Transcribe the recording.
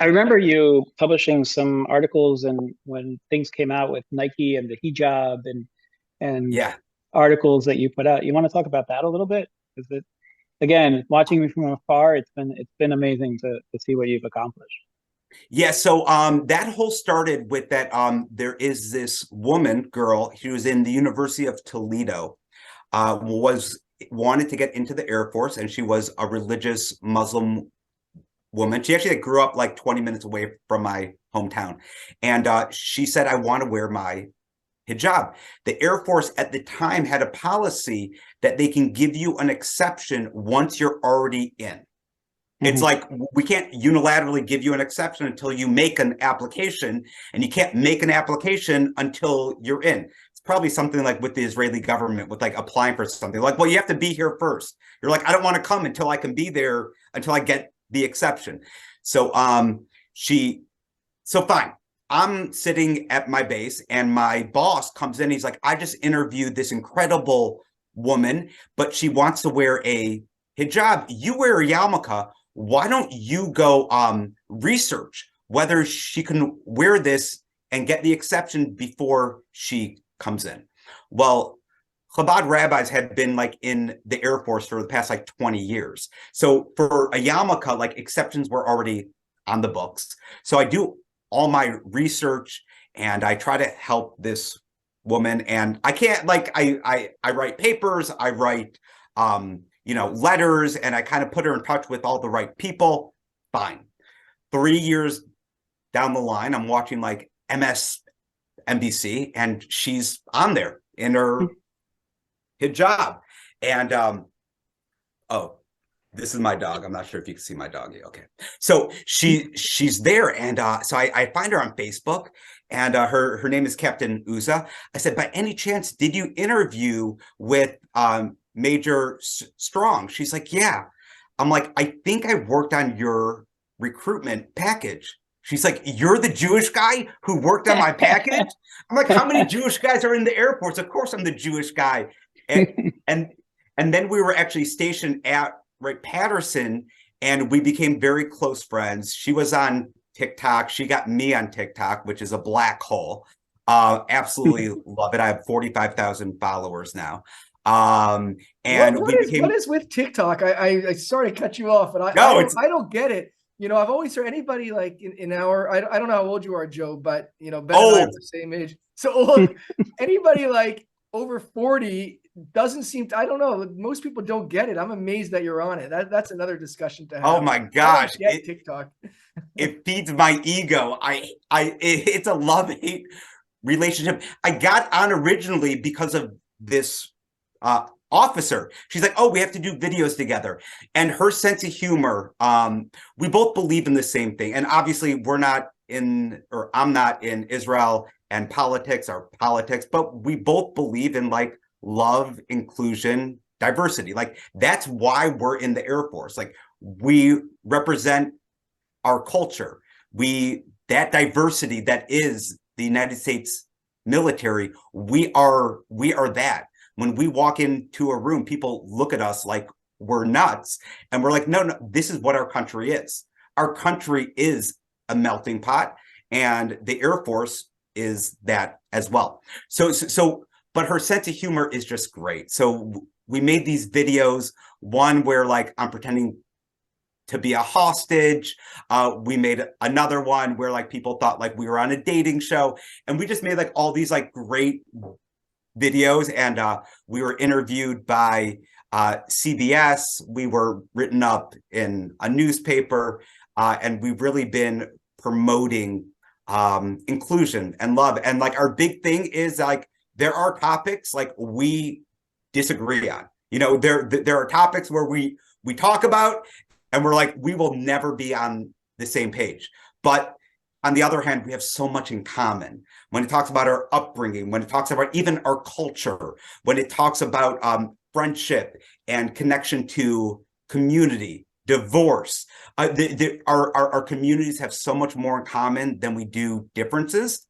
I remember you publishing some articles and when things came out with Nike and the hijab and Yeah. articles that you put out. You want to talk about that a little bit? Because it again, watching me from afar, it's been amazing to see what you've accomplished. Yeah, so that whole started with that there is this woman girl, she was in the University of Toledo, was wanted to get into the Air Force, and she was a religious Muslim woman. She actually grew up like 20 minutes away from my hometown. And she said, I want to wear my hijab. The Air Force at the time had a policy that they can give you an exception once you're already in. It's Hmm. like we can't unilaterally give you an exception until you make an application, and you can't make an application until you're in. It's probably something like with the Israeli government with like applying for something like, well, you have to be here first. You're like, I don't want to come until I can be there until I get the exception. So she so fine. I'm sitting at my base and my boss comes in. He's like, I just interviewed this incredible woman, but she wants to wear a hijab. You wear a yarmulke. Why don't you go research whether she can wear this and get the exception before she comes in? Well, Chabad rabbis have been like in the Air Force for the past like 20 years. So for a yarmulke, like exceptions were already on the books. So I do all my research and I try to help this woman. And I can't like I write papers, I write letters, and I kind of put her in touch with all the right people. Fine. 3 years down the line, I'm watching like MSNBC, and she's on there in her hijab. And oh, this is my dog. I'm not sure if you can see my dog. Okay. So she's there. And so I find her on Facebook, and her name is Captain Ouzo. I said, by any chance, did you interview with Major Strong? She's like, yeah. I'm like, I think I worked on your recruitment package. She's like, you're the Jewish guy who worked on my package? I'm like, how many Jewish guys are in the Air Force? Of course I'm the Jewish guy. And and and then we were actually stationed at right Patterson, and we became very close friends. She was on TikTok. She got me on TikTok, which is a black hole. Absolutely love it. I have 45,000 followers now. What And what we is what became is with TikTok? I sorry to cut you off, but I no, don't it's I don't get it. I've always heard anybody like in our I don't know how old you are, Joe, but Ben and I are old. the same age. So old, anybody like over 40 doesn't seem to, I don't know. Most people don't get it. I'm amazed that you're on it. That's another discussion to Oh have. my I don't gosh. get TikTok. It feeds my ego. It's a love-hate relationship. I got on originally because of this officer. She's like, oh, we have to do videos together. And her sense of humor, we both believe in the same thing. And obviously I'm not in Israel and politics, but we both believe in like love, inclusion, diversity. Like that's why we're in the Air Force. Like we represent our culture. That diversity that is the United States military, we are that. When we walk into a room, people look at us like we're nuts, and we're like, no, no, this is what our country is. Our country is a melting pot, and the Air Force is that as well. But her sense of humor is just great. So we made these videos, one where like I'm pretending to be a hostage. We made another one where like people thought like we were on a dating show, and we just made like all these like great videos. And we were interviewed by CBS. We were written up in a newspaper, and we've really been promoting inclusion and love. And like our big thing is like there are topics like we disagree on. There are topics where we talk about and we're like, we will never be on the same page. But on the other hand, we have so much in common when it talks about our upbringing, when it talks about even our culture, when it talks about friendship and connection to community, divorce. Our communities have so much more in common than we do differences.